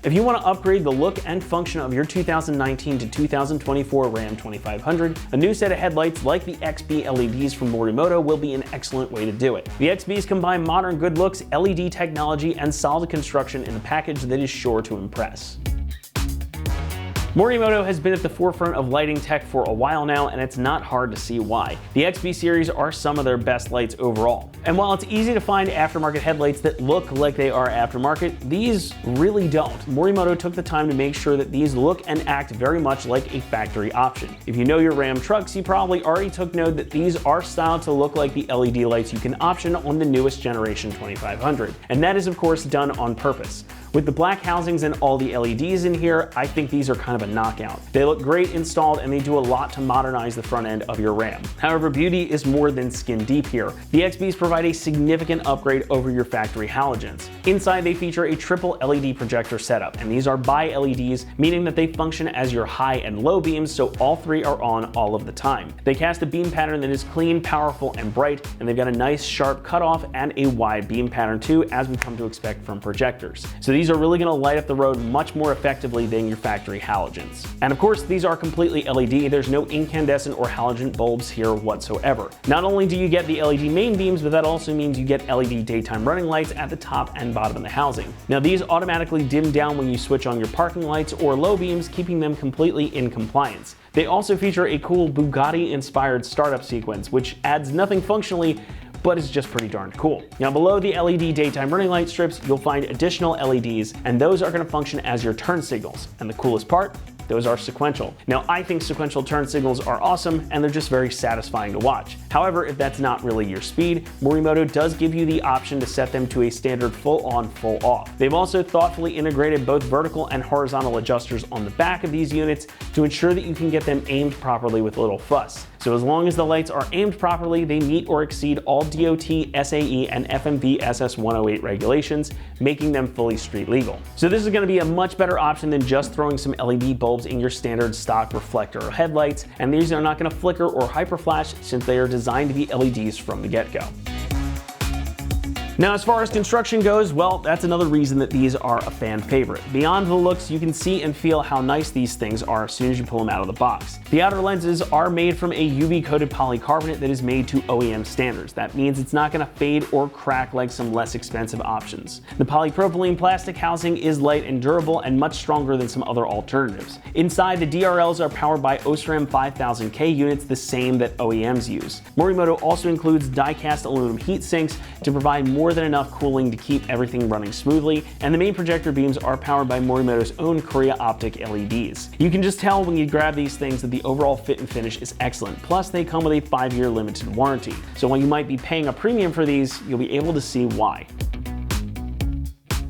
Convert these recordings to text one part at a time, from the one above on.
If you want to upgrade the look and function of your 2019 to 2024 Ram 2500, a new set of headlights like the XB LEDs from Morimoto will be an excellent way to do it. The XBs combine modern good looks, LED technology, and solid construction in a package that is sure to impress. Morimoto has been at the forefront of lighting tech for a while now, and it's not hard to see why. The XB series are some of their best lights overall. And while it's easy to find aftermarket headlights that look like they are aftermarket, these really don't. Morimoto took the time to make sure that these look and act very much like a factory option. If you know your Ram trucks, you probably already took note that these are styled to look like the LED lights you can option on the newest generation 2500. And that is of course done on purpose. With the black housings and all the LEDs in here, I think these are kind of a knockout. They look great installed and they do a lot to modernize the front end of your Ram. However, beauty is more than skin deep here. The XBs provide a significant upgrade over your factory halogens. Inside, they feature a triple LED projector setup, and these are bi-LEDs, meaning that they function as your high and low beams, so all three are on all of the time. They cast a beam pattern that is clean, powerful, and bright, and they've got a nice sharp cutoff and a wide beam pattern too, as we come to expect from projectors. So these are really going to light up the road much more effectively than your factory halogens. And of course, these are completely LED. There's no incandescent or halogen bulbs here whatsoever. Not only do you get the LED main beams, but that also means you get LED daytime running lights at the top and bottom of the housing. Now these automatically dim down when you switch on your parking lights or low beams, keeping them completely in compliance. They also feature a cool Bugatti-inspired startup sequence, which adds nothing functionally, but it's just pretty darn cool. Now below the LED daytime running light strips, you'll find additional LEDs, and those are going to function as your turn signals. And the coolest part? Those are sequential. Now, I think sequential turn signals are awesome, and they're just very satisfying to watch. However, if that's not really your speed, Morimoto does give you the option to set them to a standard full on, full off. They've also thoughtfully integrated both vertical and horizontal adjusters on the back of these units to ensure that you can get them aimed properly with little fuss. So as long as the lights are aimed properly, they meet or exceed all DOT, SAE, and FMV SS 108 regulations, making them fully street legal. So this is going to be a much better option than just throwing some LED bulbs in your standard stock reflector headlights, and these are not going to flicker or hyperflash since they are designed to be LEDs from the get-go. Now, as far as construction goes, well, that's another reason that these are a fan favorite. Beyond the looks, you can see and feel how nice these things are as soon as you pull them out of the box. The outer lenses are made from a UV-coated polycarbonate that is made to OEM standards. That means it's not going to fade or crack like some less expensive options. The polypropylene plastic housing is light and durable and much stronger than some other alternatives. Inside, the DRLs are powered by Osram 5000K units, the same that OEMs use. Morimoto also includes die-cast aluminum heat sinks to provide more than enough cooling to keep everything running smoothly, and the main projector beams are powered by Morimoto's own Korea Optic LEDs. You can just tell when you grab these things that the overall fit and finish is excellent, plus they come with a 5-year limited warranty. So while you might be paying a premium for these, you'll be able to see why.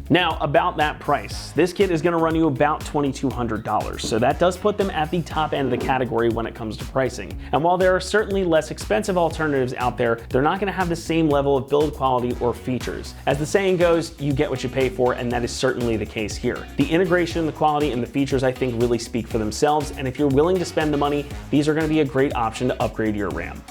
Now, about that price. This kit is going to run you about $2,200, so that does put them at the top end of the category when it comes to pricing. And while there are certainly less expensive alternatives out there, they're not going to have the same level of build quality or features. As the saying goes, you get what you pay for, and that is certainly the case here. The integration, the quality, and the features I think really speak for themselves, and if you're willing to spend the money, these are going to be a great option to upgrade your Ram.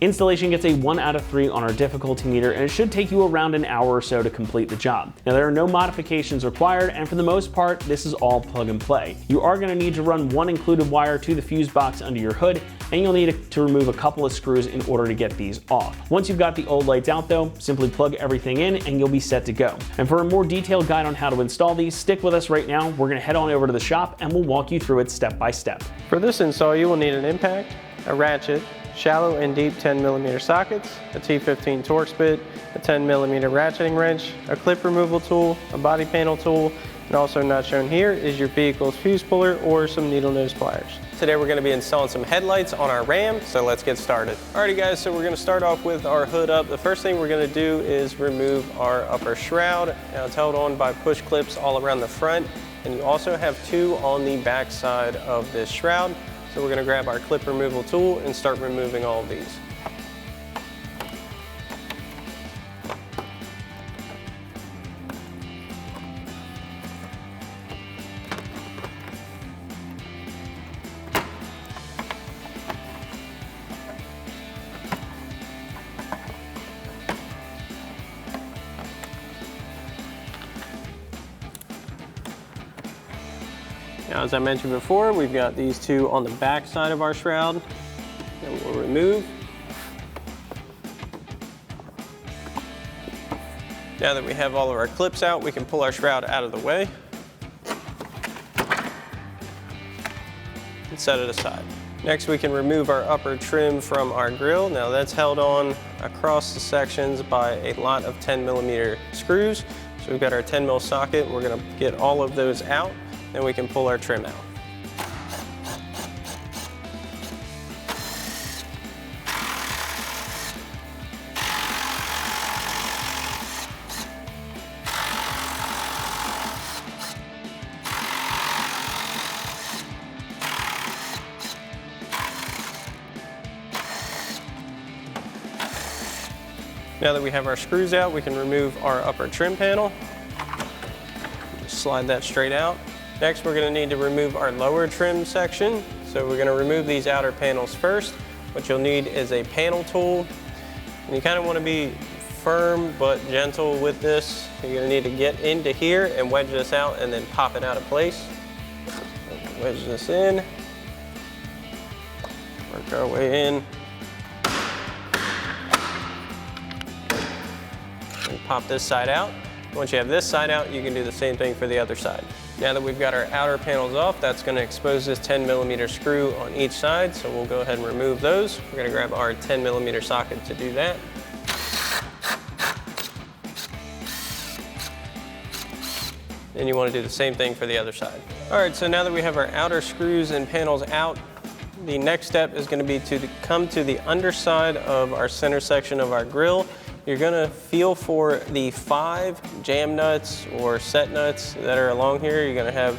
Installation gets a 1 out of 3 on our difficulty meter, and it should take you around an hour or so to complete the job. Now, there are no modifications required, and for the most part, this is all plug and play. You are going to need to run one included wire to the fuse box under your hood, and you'll need to remove a couple of screws in order to get these off. Once you've got the old lights out though, simply plug everything in and you'll be set to go. And for a more detailed guide on how to install these, stick with us right now. We're going to head on over to the shop and we'll walk you through it step by step. For this install, you will need an impact, a ratchet, shallow and deep 10mm sockets, a T15 Torx bit, a 10mm ratcheting wrench, a clip removal tool, a body panel tool, and also not shown here is your vehicle's fuse puller or some needle nose pliers. Today we're going to be installing some headlights on our Ram, so let's get started. Alrighty guys, so we're going to start off with our hood up. The first thing we're going to do is remove our upper shroud. Now it's held on by push clips all around the front, and you also have 2 on the back side of this shroud. So we're going to grab our clip removal tool and start removing all of these. Now, as I mentioned before, we've got these two on the back side of our shroud that we'll remove. Now that we have all of our clips out, we can pull our shroud out of the way and set it aside. Next, we can remove our upper trim from our grill. Now that's held on across the sections by a lot of 10mm screws. So we've got our 10mm socket. We're gonna get all of those out, then we can pull our trim out. Now that we have our screws out, we can remove our upper trim panel. Just slide that straight out. Next, we're gonna need to remove our lower trim section. So we're gonna remove these outer panels first. What you'll need is a panel tool. And you kind of wanna be firm but gentle with this. You're gonna need to get into here and wedge this out and then pop it out of place. Wedge this in. Work our way in. Pop this side out. Once you have this side out, you can do the same thing for the other side. Now that we've got our outer panels off, that's going to expose this 10mm screw on each side, so we'll go ahead and remove those. We're going to grab our 10mm socket to do that. And you want to do the same thing for the other side. All right, so now that we have our outer screws and panels out, the next step is going to be to come to the underside of our center section of our grill. You're gonna feel for the 5 jam nuts or set nuts that are along here. You're gonna have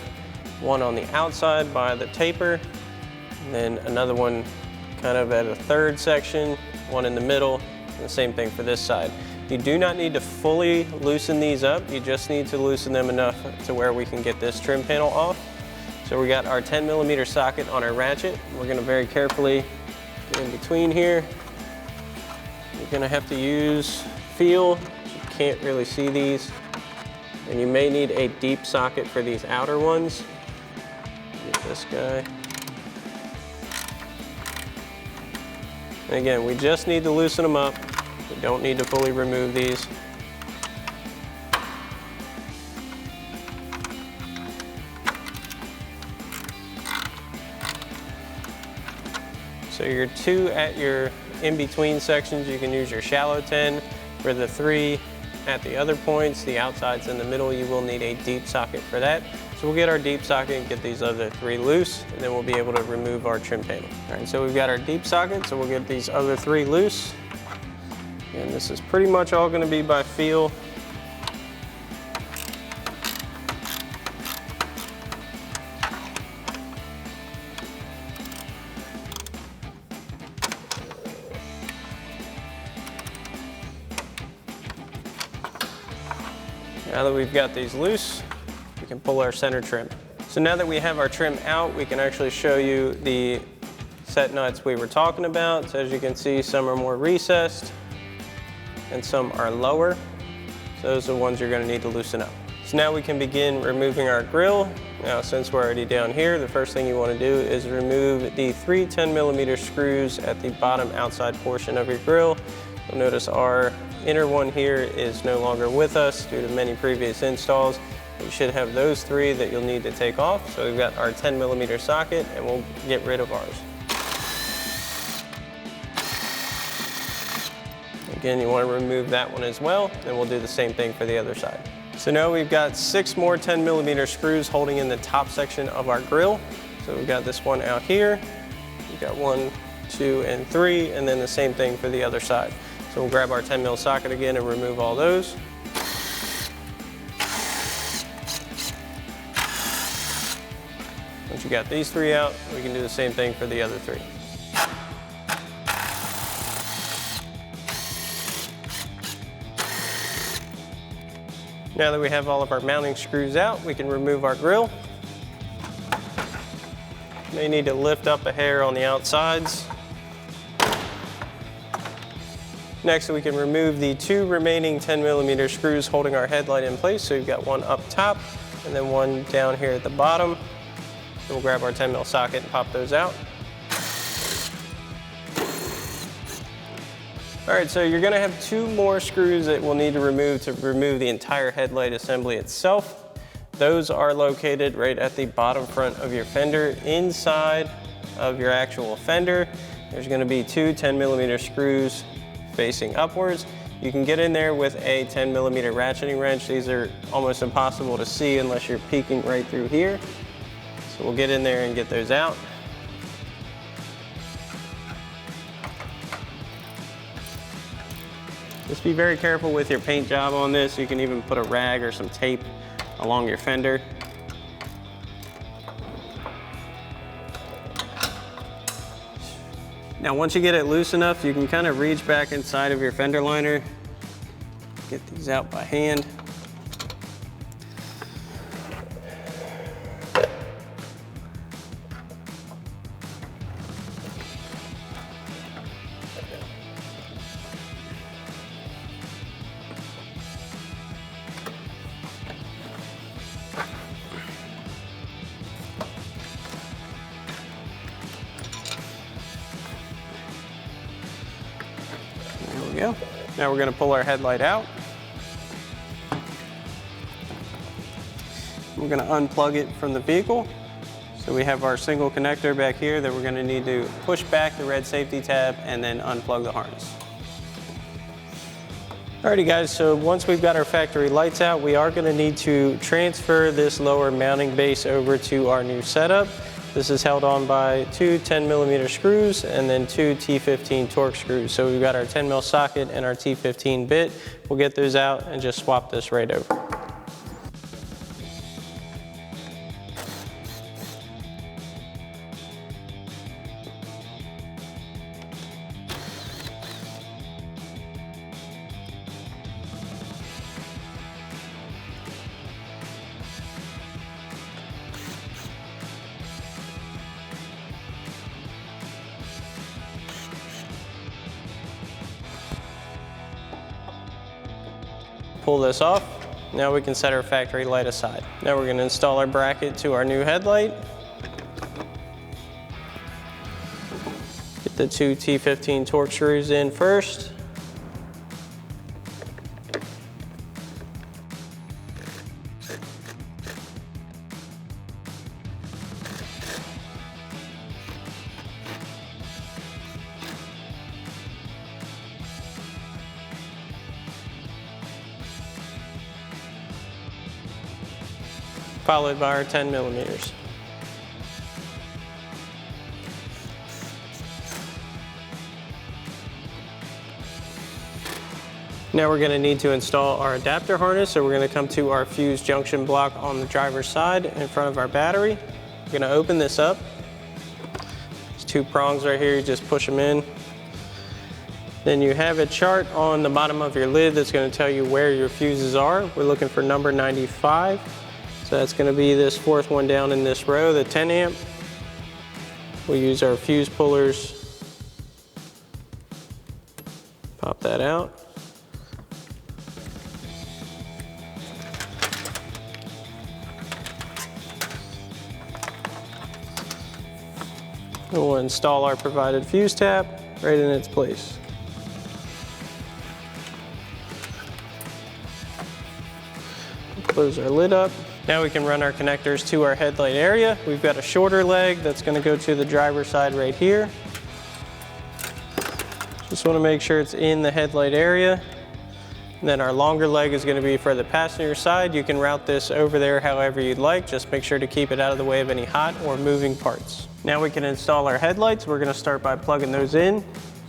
one on the outside by the taper, and then another one kind of at a third section, one in the middle, and the same thing for this side. You do not need to fully loosen these up. You just need to loosen them enough to where we can get this trim panel off. So we got our 10mm socket on our ratchet. We're gonna very carefully get in between here. You're gonna have to use feel. You can't really see these. And you may need a deep socket for these outer ones. Get this guy. And again, we just need to loosen them up. We don't need to fully remove these. So your 2 at your in-between sections, you can use your shallow 10. For the 3 at the other points, the outsides in the middle, you will need a deep socket for that. So we'll get our deep socket and get these other 3 loose, and then we'll be able to remove our trim panel. All right, so we've got our deep socket, so we'll get these other 3 loose. And this is pretty much all gonna be by feel. Now that we've got these loose, we can pull our center trim. So now that we have our trim out, we can actually show you the set nuts we were talking about. So as you can see, some are more recessed and some are lower. So those are the ones you're gonna need to loosen up. So now we can begin removing our grill. Now, since we're already down here, the first thing you wanna do is remove the 3 10mm screws at the bottom outside portion of your grill. You'll notice our inner one here is no longer with us due to many previous installs. You should have those 3 that you'll need to take off. So we've got our 10mm socket, and we'll get rid of ours. Again, you want to remove that one as well, and we'll do the same thing for the other side. So now we've got 6 more 10mm screws holding in the top section of our grill. So we've got this one out here. We've got 1, 2, and 3, and then the same thing for the other side. So we'll grab our 10mm socket again and remove all those. Once you got these 3 out, we can do the same thing for the other 3. Now that we have all of our mounting screws out, we can remove our grill. May need to lift up a hair on the outsides. Next, we can remove the 2 remaining 10mm screws holding our headlight in place. So you've got one up top and then one down here at the bottom. We'll grab our 10 mil socket and pop those out. All right, so you're gonna have 2 more screws that we'll need to remove the entire headlight assembly itself. Those are located right at the bottom front of your fender. Inside of your actual fender, there's gonna be 2 10mm screws facing upwards. You can get in there with a 10mm ratcheting wrench. These are almost impossible to see unless you're peeking right through here. So we'll get in there and get those out. Just be very careful with your paint job on this. You can even put a rag or some tape along your fender. Now once you get it loose enough, you can kind of reach back inside of your fender liner. Get these out by hand. There we go. Now we're going to pull our headlight out. We're going to unplug it from the vehicle. So we have our single connector back here that we're going to need to push back the red safety tab and then unplug the harness. Alrighty guys, so once we've got our factory lights out, we are going to need to transfer this lower mounting base over to our new setup. This is held on by 2 10mm screws and then 2 T15 Torx screws. So we've got our 10 mil socket and our T15 bit. We'll get those out and just swap this right over. Pull this off. Now we can set our factory light aside. Now we're going to install our bracket to our new headlight. Get the 2 T15 Torx screws in first. Followed by our 10mm. Now we're going to need to install our adapter harness, so we're going to come to our fuse junction block on the driver's side in front of our battery. We're going to open this up. There's 2 prongs right here, you just push them in. Then you have a chart on the bottom of your lid that's going to tell you where your fuses are. We're looking for number 95. So that's going to be this 4th one down in this row, the 10 amp. We'll use our fuse pullers. Pop that out. And we'll install our provided fuse tab right in its place. Close our lid up. Now we can run our connectors to our headlight area. We've got a shorter leg that's going to go to the driver's side right here. Just want to make sure it's in the headlight area. And then our longer leg is going to be for the passenger side. You can route this over there however you'd like. Just make sure to keep it out of the way of any hot or moving parts. Now we can install our headlights. We're going to start by plugging those in.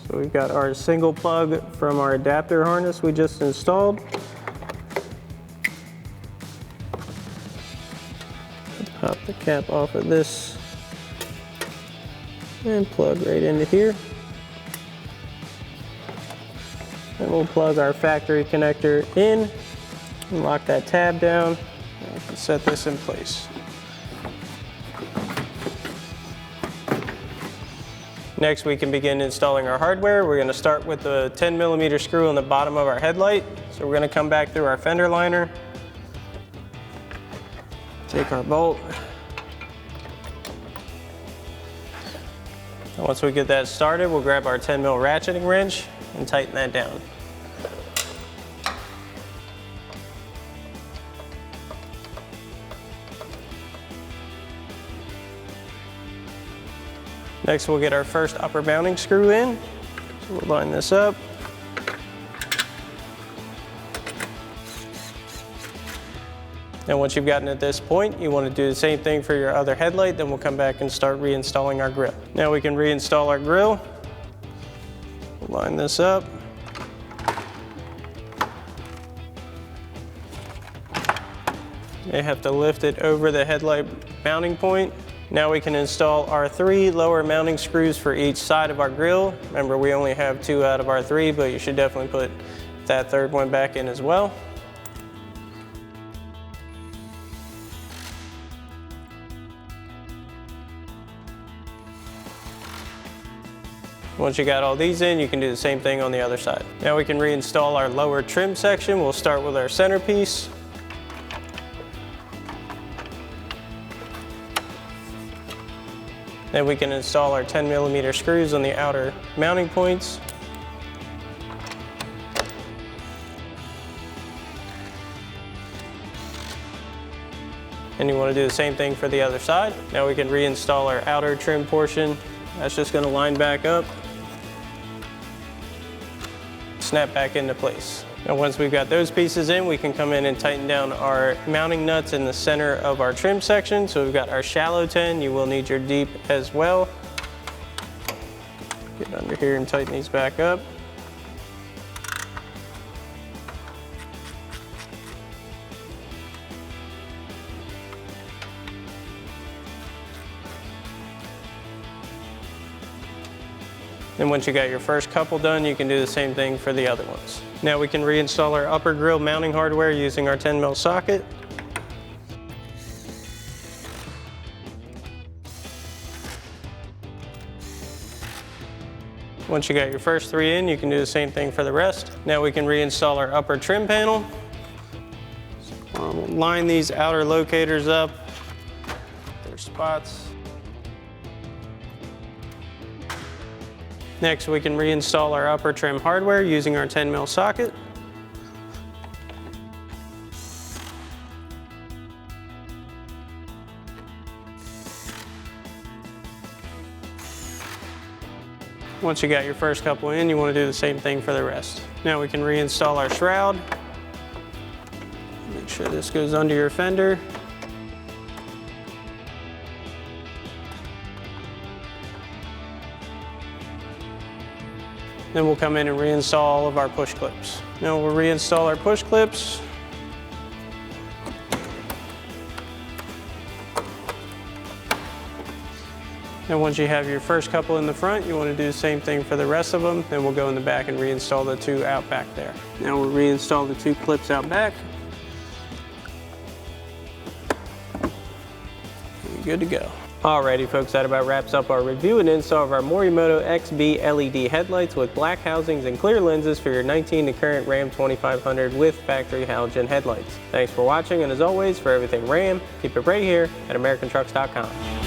So we've got our single plug from our adapter harness we just installed. Pop the cap off of this and plug right into here. And we'll plug our factory connector in and lock that tab down and set this in place. Next, we can begin installing our hardware. We're going to start with the 10mm screw on the bottom of our headlight. So we're going to come back through our fender liner. Take our bolt, And once we get that started, we'll grab our 10 mil ratcheting wrench and tighten that down. Next, we'll get our first upper mounting screw in. So we'll line this up. And once you've gotten at this point, you want to do the same thing for your other headlight, then we'll come back and start reinstalling our grille. Now we can reinstall our grille. We'll line this up. You have to lift it over the headlight mounting point. Now we can install our 3 lower mounting screws for each side of our grille. Remember, we only have 2 out of our 3, but you should definitely put that third one back in as well. Once you got all these in, you can do the same thing on the other side. Now we can reinstall our lower trim section. We'll start with our centerpiece. Then we can install our 10 millimeter screws on the outer mounting points. And you want to do the same thing for the other side. Now we can reinstall our outer trim portion. That's just going to line back up, snap back into place. Now once we've got those pieces in, we can come in and tighten down our mounting nuts in the center of our trim section. So we've got our shallow 10, you will need your deep as well. Get under here and tighten these back up. And once you got your first couple done, you can do the same thing for the other ones. Now we can reinstall our upper grille mounting hardware using our 10 mil socket. Once you got your first 3 in, you can do the same thing for the rest. Now we can reinstall our upper trim panel. So we'll line these outer locators up, their spots. Next, we can reinstall our upper trim hardware using our 10 mil socket. Once you got your first couple in, you want to do the same thing for the rest. Now we can reinstall our shroud. Make sure this goes under your fender. Then we'll come in and reinstall all of our push clips. Now we'll reinstall our push clips. And once you have your first couple in the front, you want to do the same thing for the rest of them. Then we'll go in the back and reinstall the 2 out back there. Now we'll reinstall the 2 clips out back. You're good to go. Alrighty folks, that about wraps up our review and install of our Morimoto XB LED headlights with black housings and clear lenses for your 19 to current Ram 2500 with factory halogen headlights. Thanks for watching, and as always, for everything Ram, keep it right here at AmericanTrucks.com.